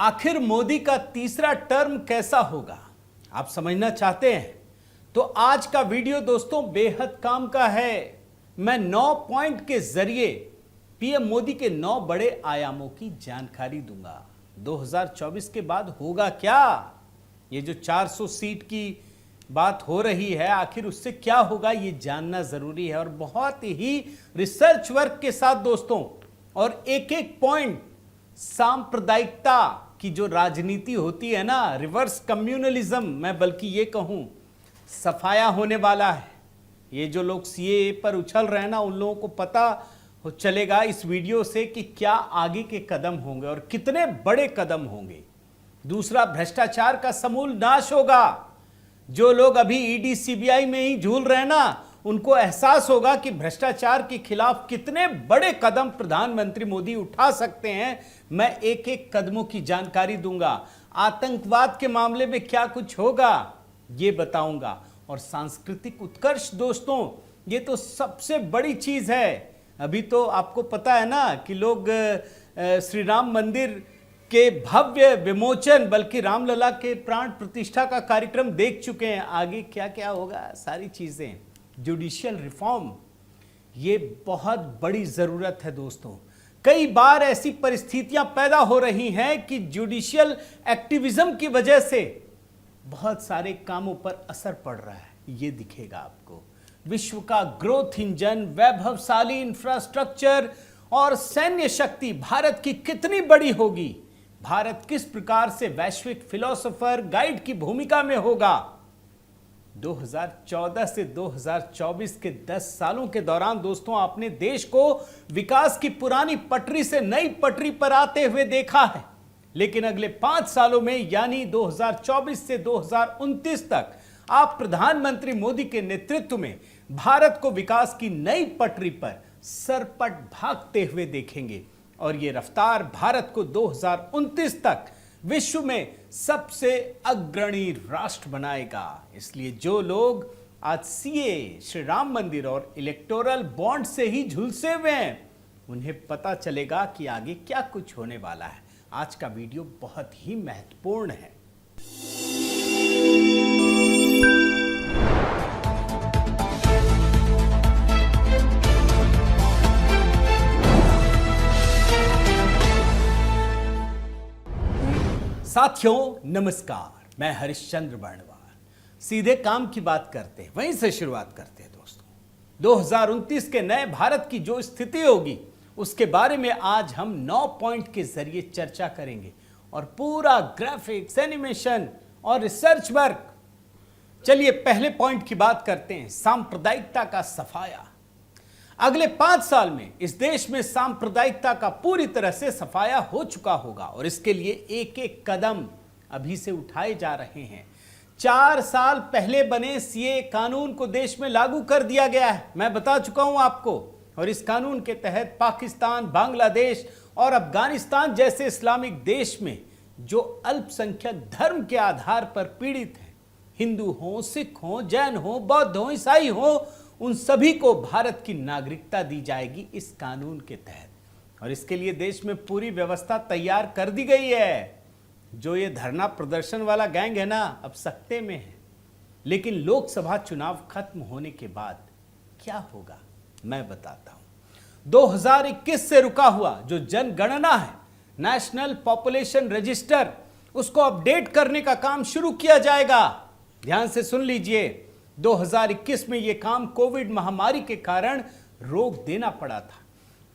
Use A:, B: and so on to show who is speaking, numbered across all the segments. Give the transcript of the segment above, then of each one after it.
A: आखिर मोदी का तीसरा टर्म कैसा होगा, आप समझना चाहते हैं तो आज का वीडियो दोस्तों बेहद काम का है। मैं 9 पॉइंट के जरिए पीएम मोदी के 9 बड़े आयामों की जानकारी दूंगा। 2024 के बाद होगा क्या, ये जो 400 सीट की बात हो रही है आखिर उससे क्या होगा ये जानना जरूरी है, और बहुत ही रिसर्च वर्क के साथ दोस्तों। और एक एक पॉइंट सांप्रदायिकता की जो राजनीति होती है ना, रिवर्स कम्युनलिज्म, मैं बल्कि ये कहूं सफाया होने वाला है। ये जो लोग सीएए पर उछल रहे हैं ना, उन लोगों को पता चलेगा इस वीडियो से कि क्या आगे के कदम होंगे और कितने बड़े कदम होंगे। दूसरा, भ्रष्टाचार का समूल नाश होगा। जो लोग अभी ईडी सीबीआई में ही झूल रहे हैं ना, उनको एहसास होगा कि भ्रष्टाचार के खिलाफ कितने बड़े कदम प्रधानमंत्री मोदी उठा सकते हैं। मैं एक एक कदमों की जानकारी दूंगा। आतंकवाद के मामले में क्या कुछ होगा ये बताऊंगा। और सांस्कृतिक उत्कर्ष दोस्तों, ये तो सबसे बड़ी चीज है। अभी तो आपको पता है ना कि लोग श्री राम मंदिर के भव्य विमोचन, बल्कि रामलला के प्राण प्रतिष्ठा का कार्यक्रम देख चुके हैं। आगे क्या क्या होगा सारी चीजें। जुडिशियल रिफॉर्म, ये बहुत बड़ी जरूरत है दोस्तों। कई बार ऐसी परिस्थितियां पैदा हो रही हैं कि जुडिशियल एक्टिविज्म की वजह से बहुत सारे कामों पर असर पड़ रहा है। ये दिखेगा आपको। विश्व का ग्रोथ इंजन, वैभवशाली इंफ्रास्ट्रक्चर और सैन्य शक्ति भारत की कितनी बड़ी होगी। भारत किस प्रकार से वैश्विक फिलोसोफर गाइड की भूमिका में होगा। 2014 से 2024 के 10 सालों के दौरान दोस्तों आपने देश को विकास की पुरानी पटरी से नई पटरी पर आते हुए देखा है। लेकिन अगले 5 सालों में यानी 2024 से 2029 तक आप प्रधानमंत्री मोदी के नेतृत्व में भारत को विकास की नई पटरी पर सरपट भागते हुए देखेंगे। और ये रफ्तार भारत को 2029 तक विश्व में सबसे अग्रणी राष्ट्र बनाएगा। इसलिए जो लोग आज सीए, श्री राम मंदिर और इलेक्टोरल बॉन्ड से ही झुलसे हुए हैं, उन्हें पता चलेगा कि आगे क्या कुछ होने वाला है। आज का वीडियो बहुत ही महत्वपूर्ण है। साथियों नमस्कार, मैं हरिश्चंद्र वर्णवाल। सीधे काम की बात करते हैं, वहीं से शुरुआत करते हैं दोस्तों। 2029 के नए भारत की जो स्थिति होगी उसके बारे में आज हम 9 पॉइंट के जरिए चर्चा करेंगे, और पूरा ग्राफिक्स, एनिमेशन और रिसर्च वर्क। चलिए पहले पॉइंट की बात करते हैं, सांप्रदायिकता का सफाया। अगले 5 साल में इस देश में सांप्रदायिकता का पूरी तरह से सफाया हो चुका होगा, और इसके लिए एक एक कदम अभी से उठाए जा रहे हैं। 4 साल पहले बने सीए कानून को देश में लागू कर दिया गया है, मैं बता चुका हूं आपको। और इस कानून के तहत पाकिस्तान, बांग्लादेश और अफगानिस्तान जैसे इस्लामिक देश में जो अल्पसंख्यक धर्म के आधार पर पीड़ित हैं, हिंदू हो, सिख हो, जैन हो, बौद्ध हो, ईसाई हो, उन सभी को भारत की नागरिकता दी जाएगी इस कानून के तहत। और इसके लिए देश में पूरी व्यवस्था तैयार कर दी गई है। जो ये धरना प्रदर्शन वाला गैंग है ना, अब सकते में है। लेकिन लोकसभा चुनाव खत्म होने के बाद क्या होगा मैं बताता हूं। 2021 से रुका हुआ जो जनगणना है, नेशनल पॉपुलेशन रजिस्टर, उसको अपडेट करने का काम शुरू किया जाएगा। ध्यान से सुन लीजिए, 2021 में यह काम कोविड महामारी के कारण रोक देना पड़ा था।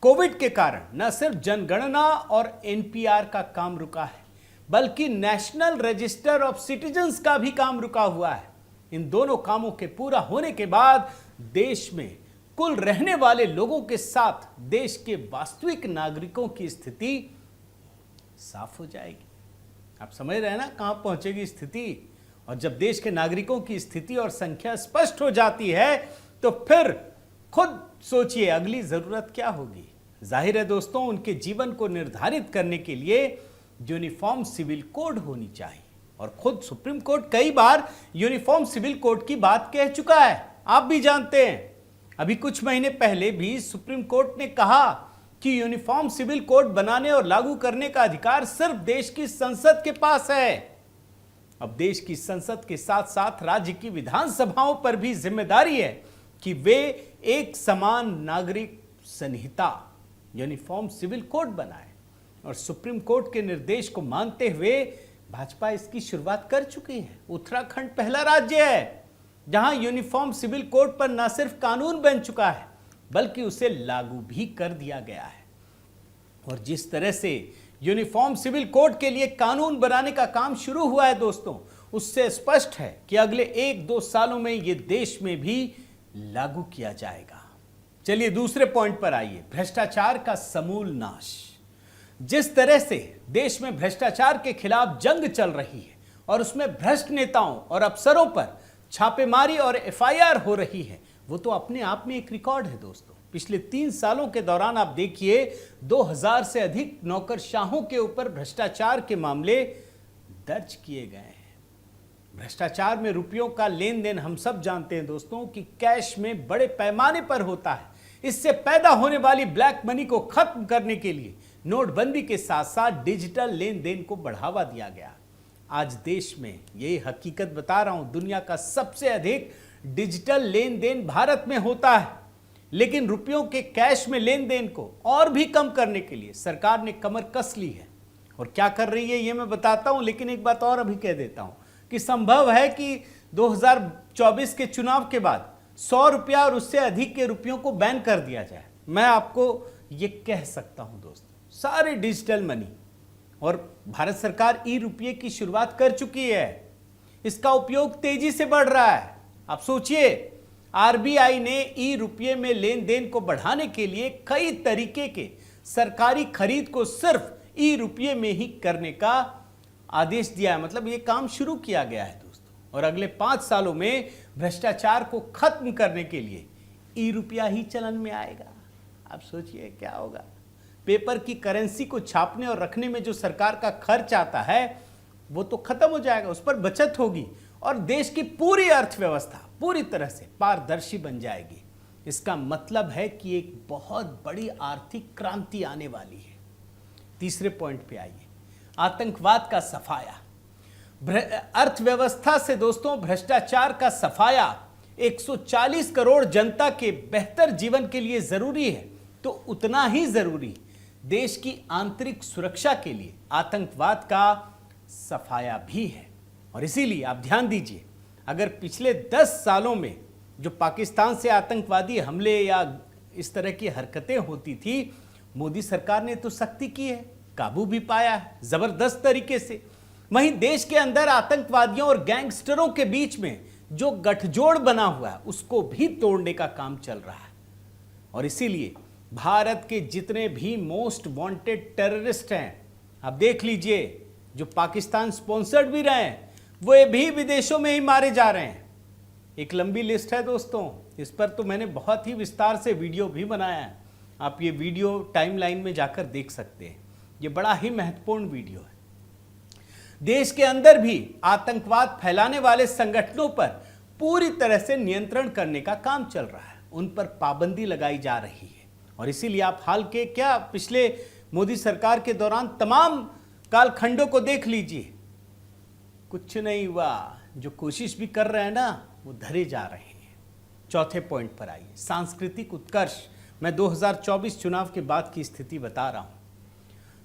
A: कोविड के कारण न सिर्फ जनगणना और एनपीआर का काम रुका है, बल्कि नेशनल रजिस्टर ऑफ सिटीजन्स का भी काम रुका हुआ है। इन दोनों कामों के पूरा होने के बाद देश में कुल रहने वाले लोगों के साथ देश के वास्तविक नागरिकों की स्थिति साफ हो जाएगी। आप समझ रहे हैं ना कहां पहुंचेगी स्थिति। और जब देश के नागरिकों की स्थिति और संख्या स्पष्ट हो जाती है तो फिर खुद सोचिए अगली जरूरत क्या होगी। जाहिर है दोस्तों, उनके जीवन को निर्धारित करने के लिए यूनिफॉर्म सिविल कोड होनी चाहिए। और खुद सुप्रीम कोर्ट कई बार यूनिफॉर्म सिविल कोड की बात कह चुका है, आप भी जानते हैं। अभी कुछ महीने पहले भी सुप्रीम कोर्ट ने कहा कि यूनिफॉर्म सिविल कोड बनाने और लागू करने का अधिकार सिर्फ देश की संसद के पास है। अब देश की संसद के साथ साथ राज्य की विधानसभाओं पर भी जिम्मेदारी है कि वे एक समान नागरिक संहिता यूनिफॉर्म सिविल कोड बनाए। और सुप्रीम कोर्ट के निर्देश को मानते हुए भाजपा इसकी शुरुआत कर चुकी है। उत्तराखंड पहला राज्य है जहां यूनिफॉर्म सिविल कोड पर न सिर्फ कानून बन चुका है बल्कि उसे लागू भी कर दिया गया है। और जिस तरह से यूनिफॉर्म सिविल कोड के लिए कानून बनाने का काम शुरू हुआ है दोस्तों, उससे स्पष्ट है कि अगले 1-2 सालों में यह देश में भी लागू किया जाएगा। चलिए दूसरे पॉइंट पर आइए, भ्रष्टाचार का समूल नाश। जिस तरह से देश में भ्रष्टाचार के खिलाफ जंग चल रही है और उसमें भ्रष्ट नेताओं और अफसरों पर छापेमारी और एफआईआर हो रही है, वो तो अपने आप में एक रिकॉर्ड है दोस्तों। पिछले 3 सालों के दौरान आप देखिए 2000 से अधिक नौकरशाहों के ऊपर भ्रष्टाचार के मामले दर्ज किए गए हैं। भ्रष्टाचार में रुपयों का लेन देन हम सब जानते हैं दोस्तों कि कैश में बड़े पैमाने पर होता है। इससे पैदा होने वाली ब्लैक मनी को खत्म करने के लिए नोटबंदी के साथ साथ डिजिटल लेन देन को बढ़ावा दिया गया। आज देश में यही हकीकत बता रहा हूं, दुनिया का सबसे अधिक डिजिटल लेन देन भारत में होता है। लेकिन रुपयों के कैश में लेन देन को और भी कम करने के लिए सरकार ने कमर कस ली है। और क्या कर रही है ये मैं बताता हूं, लेकिन एक बात और अभी कह देता हूं कि संभव है कि 2024 के चुनाव के बाद 100 रुपया और उससे अधिक के रुपयों को बैन कर दिया जाए। मैं आपको ये कह सकता हूं दोस्तों, सारे डिजिटल मनी। और भारत सरकार ई रुपये की शुरुआत कर चुकी है, इसका उपयोग तेजी से बढ़ रहा है। आप सोचिए, आरबीआई ने ई रुपये में लेन देन को बढ़ाने के लिए कई तरीके के सरकारी खरीद को सिर्फ ई रुपये में ही करने का आदेश दिया है। मतलब ये काम शुरू किया गया है दोस्तों। और अगले 5 सालों में भ्रष्टाचार को खत्म करने के लिए ई रुपया ही चलन में आएगा। आप सोचिए क्या होगा। पेपर की करेंसी को छापने और रखने में जो सरकार का खर्च आता है वो तो खत्म हो जाएगा, उस पर बचत होगी और देश की पूरी अर्थव्यवस्था पूरी तरह से पारदर्शी बन जाएगी। इसका मतलब है कि एक बहुत बड़ी आर्थिक क्रांति आने वाली है। तीसरे पॉइंट पे आइए, आतंकवाद का सफाया। अर्थव्यवस्था से दोस्तों भ्रष्टाचार का सफाया 140 करोड़ जनता के बेहतर जीवन के लिए जरूरी है, तो उतना ही जरूरी देश की आंतरिक सुरक्षा के लिए आतंकवाद का सफाया भी है। और इसीलिए आप ध्यान दीजिए, अगर पिछले 10 सालों में जो पाकिस्तान से आतंकवादी हमले या इस तरह की हरकतें होती थी, मोदी सरकार ने तो सख्ती की है, काबू भी पाया है जबरदस्त तरीके से। वहीं देश के अंदर आतंकवादियों और गैंगस्टरों के बीच में जो गठजोड़ बना हुआ है उसको भी तोड़ने का काम चल रहा है। और इसीलिए भारत के जितने भी मोस्ट वांटेड टेररिस्ट हैं, आप देख लीजिए, जो पाकिस्तान स्पॉन्सर्ड भी रहे हैं वो भी विदेशों में ही मारे जा रहे हैं। एक लंबी लिस्ट है दोस्तों, इस पर तो मैंने बहुत ही विस्तार से वीडियो भी बनाया है। आप ये वीडियो टाइमलाइन में जाकर देख सकते हैं, ये बड़ा ही महत्वपूर्ण वीडियो है। देश के अंदर भी आतंकवाद फैलाने वाले संगठनों पर पूरी तरह से नियंत्रण करने का काम चल रहा है, उन पर पाबंदी लगाई जा रही है। और इसीलिए आप हाल के क्या पिछले मोदी सरकार के दौरान तमाम कालखंडों को देख लीजिए, कुछ नहीं हुआ। जो कोशिश भी कर रहे हैं ना वो धरे जा रहे हैं। चौथे पॉइंट पर आइए, सांस्कृतिक उत्कर्ष। मैं 2024 चुनाव के बाद की स्थिति बता रहा हूं।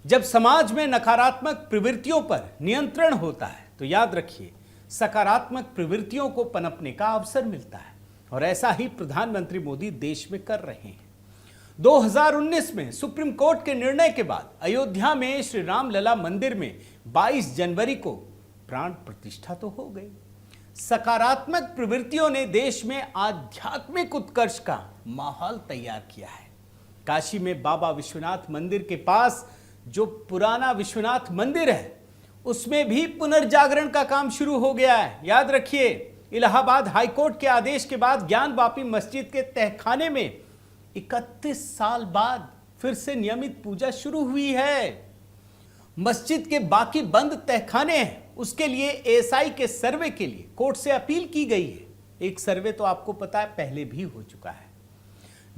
A: जब समाज में नकारात्मक प्रवृत्तियों पर नियंत्रण होता है तो याद रखिए सकारात्मक प्रवृत्तियों को पनपने का अवसर मिलता है। और ऐसा ही प्रधानमंत्री मोदी देश में कर रहे हैं। 2019 में सुप्रीम कोर्ट के निर्णय के बाद अयोध्या में श्री राम लला मंदिर में 22 जनवरी को प्राण प्रतिष्ठा तो हो गई। सकारात्मक प्रवृत्तियों ने देश में आध्यात्मिक उत्कर्ष का माहौल तैयार किया है। काशी में बाबा विश्वनाथ मंदिर के पास जो पुराना विश्वनाथ मंदिर है उसमें भी पुनर्जागरण का काम शुरू हो गया है। याद रखिए, इलाहाबाद हाईकोर्ट के आदेश के बाद ज्ञान वापी मस्जिद के तहखाने में 31 साल बाद फिर से नियमित पूजा शुरू हुई है। मस्जिद के बाकी बंद तहखाने हैं, उसके लिए एएसआई के सर्वे के लिए कोर्ट से अपील की गई है। एक सर्वे तो आपको पता है पहले भी हो चुका है।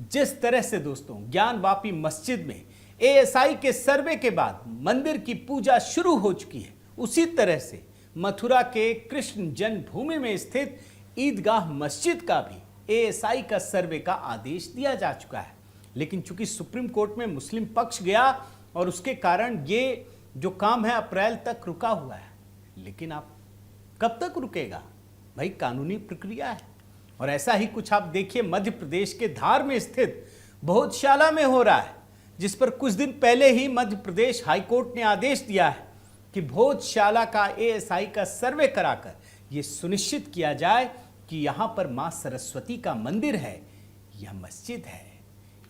A: जिस तरह से दोस्तों ज्ञानवापी मस्जिद में एएसआई के सर्वे के बाद मंदिर की पूजा शुरू हो चुकी है, उसी तरह से मथुरा के कृष्ण जन्मभूमि में स्थित ईदगाह मस्जिद का भी एएसआई का सर्वे का आदेश दिया जा चुका है। लेकिन चूंकि सुप्रीम कोर्ट में मुस्लिम पक्ष गया और उसके कारण ये जो काम है अप्रैल तक रुका हुआ है। लेकिन आप कब तक रुकेगा भाई, कानूनी प्रक्रिया है। और ऐसा ही कुछ आप देखिए मध्य प्रदेश के धार में स्थित भोजशाला में हो रहा है, जिस पर कुछ दिन पहले ही मध्य प्रदेश हाईकोर्ट ने आदेश दिया है कि भोजशाला का एएसआई का सर्वे कराकर यह सुनिश्चित किया जाए कि यहां पर मां सरस्वती का मंदिर है या मस्जिद है।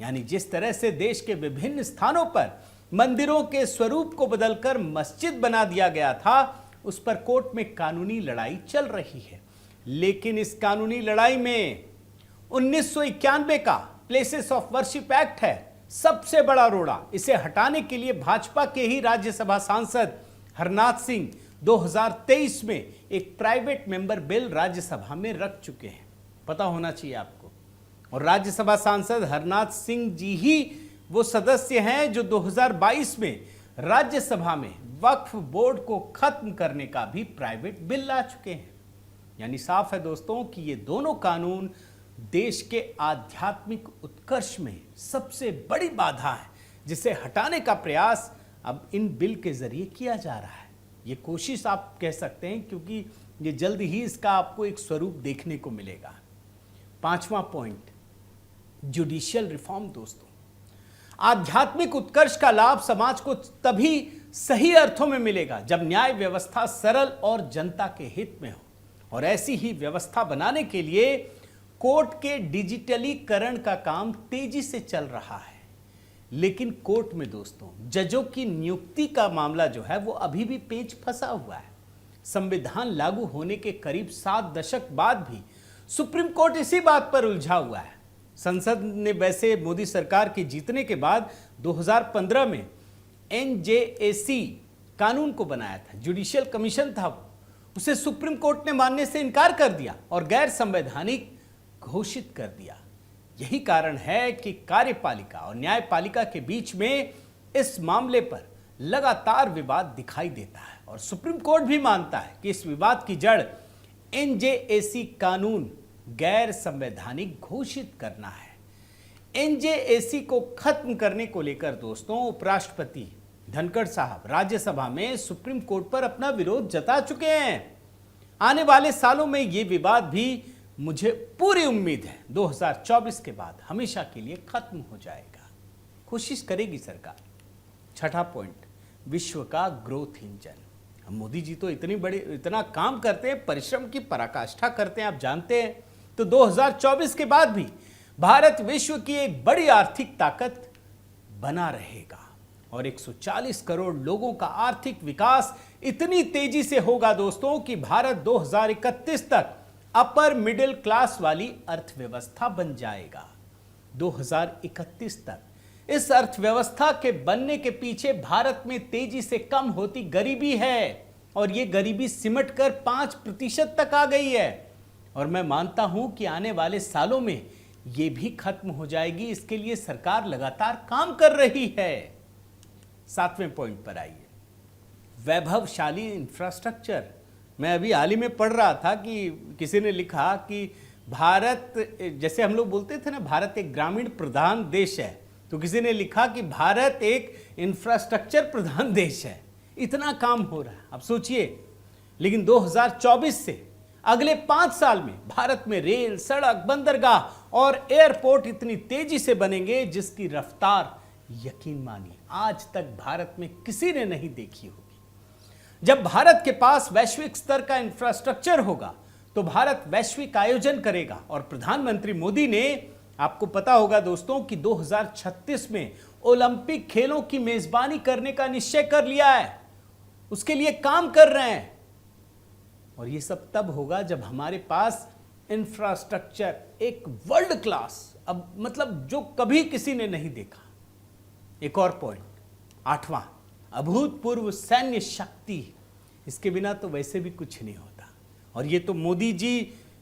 A: यानी जिस तरह से देश के विभिन्न स्थानों पर मंदिरों के स्वरूप को बदलकर मस्जिद बना दिया गया था, उस पर कोर्ट में कानूनी लड़ाई चल रही है। लेकिन इस कानूनी लड़ाई में 1991 का प्लेसेस ऑफ वर्शिप एक्ट है सबसे बड़ा रोड़ा। इसे हटाने के लिए भाजपा के ही राज्यसभा सांसद हरनाथ सिंह 2023 में एक प्राइवेट मेंबर बिल राज्यसभा में रख चुके हैं, पता होना चाहिए आपको। और राज्यसभा सांसद हरनाथ सिंह जी ही वो सदस्य हैं जो 2022 में राज्यसभा में वक्फ बोर्ड को खत्म करने का भी प्राइवेट बिल ला चुके हैं। यानी साफ है दोस्तों कि ये दोनों कानून देश के आध्यात्मिक उत्कर्ष में सबसे बड़ी बाधा है, जिसे हटाने का प्रयास अब इन बिल के जरिए किया जा रहा है। ये कोशिश आप कह सकते हैं, क्योंकि ये जल्द ही इसका आपको एक स्वरूप देखने को मिलेगा। 5वां पॉइंट, जुडिशियल रिफॉर्म। दोस्तों, आध्यात्मिक उत्कर्ष का लाभ समाज को तभी सही अर्थों में मिलेगा जब न्याय व्यवस्था सरल और जनता के हित में हो। और ऐसी ही व्यवस्था बनाने के लिए कोर्ट के डिजिटलीकरण का काम तेजी से चल रहा है। लेकिन कोर्ट में दोस्तों जजों की नियुक्ति का मामला जो है वो अभी भी पेच फंसा हुआ है। संविधान लागू होने के करीब 7 दशक बाद भी सुप्रीम कोर्ट इसी बात पर उलझा हुआ है। संसद ने वैसे मोदी सरकार के जीतने के बाद 2015 में एनजेएसी कानून को बनाया था, जुडिशियल कमीशन था वो, उसे सुप्रीम कोर्ट ने मानने से इनकार कर दिया और गैर संवैधानिक घोषित कर दिया। यही कारण है कि कार्यपालिका और न्यायपालिका के बीच में इस मामले पर लगातार विवाद दिखाई देता है। और सुप्रीम कोर्ट भी मानता है कि इस विवाद की जड़ एनजेएसी कानून गैर संवैधानिक घोषित करना है। एनजेएसी को खत्म करने को लेकर दोस्तों उपराष्ट्रपति धनखड़ साहब राज्यसभा में सुप्रीम कोर्ट पर अपना विरोध जता चुके हैं। आने वाले सालों में यह विवाद भी, मुझे पूरी उम्मीद है, 2024 के बाद हमेशा के लिए खत्म हो जाएगा। कोशिश करेगी सरकार। 6ठा पॉइंट, विश्व का ग्रोथ इंजन। मोदी जी तो इतना काम करते हैं, परिश्रम की पराकाष्ठा करते हैं, आप जानते हैं। तो 2024 के बाद भी भारत विश्व की एक बड़ी आर्थिक ताकत बना रहेगा और 140 करोड़ लोगों का आर्थिक विकास इतनी तेजी से होगा दोस्तों कि भारत 2031 तक अपर मिडिल क्लास वाली अर्थव्यवस्था बन जाएगा। 2031 तक इस अर्थव्यवस्था के बनने के पीछे भारत में तेजी से कम होती गरीबी है और यह गरीबी सिमट कर 5% तक आ गई है। और मैं मानता हूं कि आने वाले सालों में यह भी खत्म हो जाएगी। इसके लिए सरकार लगातार काम कर रही है। 7वें पॉइंट पर आइए, वैभवशाली इंफ्रास्ट्रक्चर। मैं अभी हाल ही में पढ़ रहा था कि किसी ने लिखा कि भारत, जैसे हम लोग बोलते थे ना, भारत एक ग्रामीण प्रधान देश है, तो किसी ने लिखा कि भारत एक इंफ्रास्ट्रक्चर प्रधान देश है। इतना काम हो रहा है, आप सोचिए। लेकिन 2024 से अगले 5 साल में भारत में रेल, सड़क, बंदरगाह और एयरपोर्ट इतनी तेजी से बनेंगे जिसकी रफ्तार, यकीन मानिए, आज तक भारत में किसी ने नहीं देखी होगी। जब भारत के पास वैश्विक स्तर का इंफ्रास्ट्रक्चर होगा तो भारत वैश्विक आयोजन करेगा। और प्रधानमंत्री मोदी ने, आपको पता होगा दोस्तों, कि 2036 में ओलंपिक खेलों की मेजबानी करने का निश्चय कर लिया है, उसके लिए काम कर रहे हैं। और यह सब तब होगा जब हमारे पास इंफ्रास्ट्रक्चर एक वर्ल्ड क्लास, अब मतलब जो कभी किसी ने नहीं देखा। एक और पॉइंट, 8वां, अभूतपूर्व सैन्य शक्ति। इसके बिना तो वैसे भी कुछ नहीं होता। और ये तो मोदी जी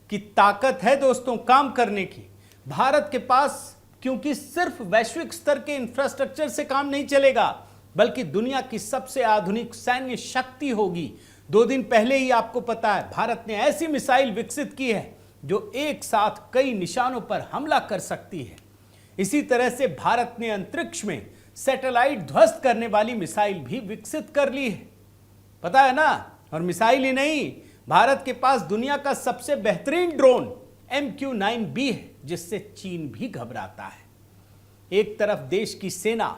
A: की ताकत है दोस्तों काम करने की। भारत के पास क्योंकि सिर्फ वैश्विक स्तर के इंफ्रास्ट्रक्चर से काम नहीं चलेगा, बल्कि दुनिया की सबसे आधुनिक सैन्य शक्ति होगी। 2 दिन पहले ही आपको पता है, भारत ने ऐसी मिसाइल विकसित की है जो एक साथ कई निशानों पर हमला कर सकती है। इसी तरह से भारत ने अंतरिक्ष में सैटेलाइट ध्वस्त करने वाली मिसाइल भी विकसित कर ली है, पता है ना। और मिसाइल ही नहीं, भारत के पास दुनिया का सबसे बेहतरीन ड्रोन MQ-9B है, जिससे चीन भी घबराता है। एक तरफ देश की सेना,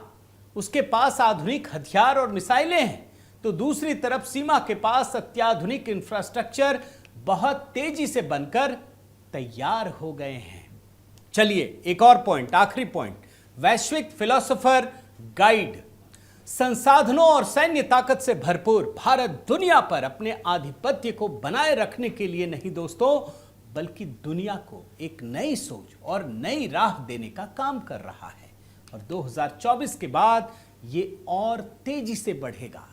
A: उसके पास आधुनिक हथियार और मिसाइलें हैं, तो दूसरी तरफ सीमा के पास अत्याधुनिक इंफ्रास्ट्रक्चर बहुत तेजी से बनकर तैयार हो गए हैं। चलिए एक और पॉइंट, आखिरी पॉइंट, वैश्विक फिलोसोफर गाइड। संसाधनों और सैन्य ताकत से भरपूर भारत दुनिया पर अपने आधिपत्य को बनाए रखने के लिए नहीं दोस्तों, बल्कि दुनिया को एक नई सोच और नई राह देने का काम कर रहा है। और 2024 के बाद ये और तेजी से बढ़ेगा।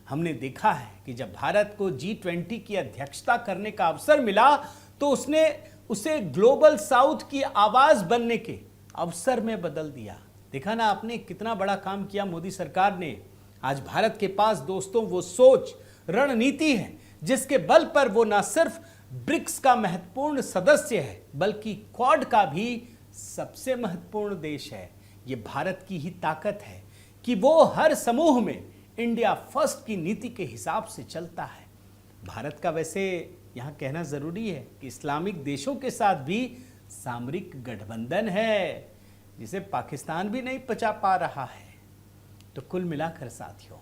A: हमने देखा है कि जब भारत को G20 की अध्यक्षता करने का अवसर मिला, तो उसने उसे ग्लोबल साउथ की आवाज बनने के अवसर में बदल दिया। देखा ना आपने, कितना बड़ा काम किया मोदी सरकार ने। आज भारत के पास दोस्तों वो सोच, रणनीति है, जिसके बल पर वो न सिर्फ ब्रिक्स का महत्वपूर्ण सदस्य है, बल्कि क्वाड का भी सबसे महत्वपूर्ण देश है। ये भारत की ही ताकत है कि वो हर समूह में इंडिया फर्स्ट की नीति के हिसाब से चलता है। भारत का वैसे यहाँ कहना जरूरी है कि इस्लामिक देशों के साथ भी सामरिक गठबंधन है, जिसे पाकिस्तान भी नहीं पचा पा रहा है। तो कुल मिलाकर साथियों,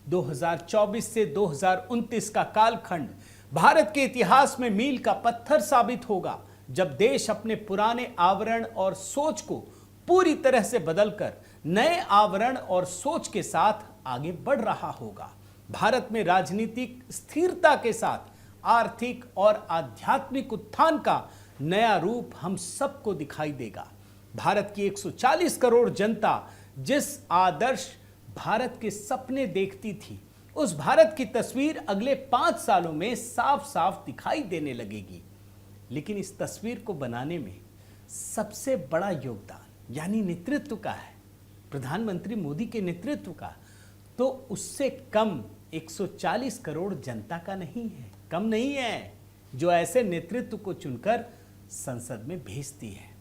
A: 2024 से 2029 का कालखंड भारत के इतिहास में मील का पत्थर साबित होगा, जब देश अपने पुराने आवरण और सोच को पूरी तरह से बदलकर नए आवरण और सोच के साथ आगे बढ़ रहा होगा। भारत में राजनीतिक स्थिरता के साथ आर्थिक और आध्यात्मिक उत्थान का नया रूप हम सबको दिखाई देगा। भारत की 140 करोड़ जनता जिस आदर्श भारत के सपने देखती थी, उस भारत की तस्वीर अगले 5 सालों में साफ साफ दिखाई देने लगेगी। लेकिन इस तस्वीर को बनाने में सबसे बड़ा योगदान यानी नेतृत्व का है, प्रधानमंत्री मोदी के नेतृत्व का। तो उससे कम 140 करोड़ जनता का नहीं है, कम नहीं है, जो ऐसे नेतृत्व को चुनकर संसद में भेजती है।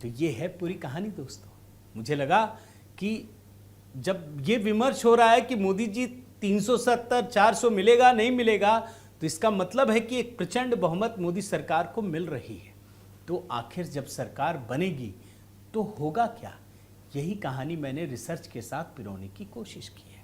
A: तो ये है पूरी कहानी दोस्तों। मुझे लगा कि जब ये विमर्श हो रहा है कि मोदी जी 370 400 मिलेगा नहीं मिलेगा, तो इसका मतलब है कि एक प्रचंड बहुमत मोदी सरकार को मिल रही है। तो आखिर जब सरकार बनेगी तो होगा क्या, यही कहानी मैंने रिसर्च के साथ पिरोने की कोशिश की है।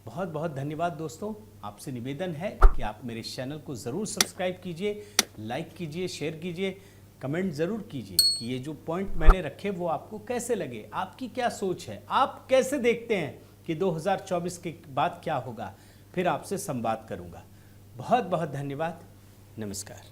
A: बहुत बहुत धन्यवाद दोस्तों। आपसे निवेदन है कि आप मेरे चैनल को ज़रूर सब्सक्राइब कीजिए, लाइक कीजिए, शेयर कीजिए, कमेंट ज़रूर कीजिए कि ये जो पॉइंट मैंने रखे वो आपको कैसे लगे, आपकी क्या सोच है, आप कैसे देखते हैं कि 2024 के बाद क्या होगा। फिर आपसे संवाद करूंगा। बहुत बहुत धन्यवाद। नमस्कार।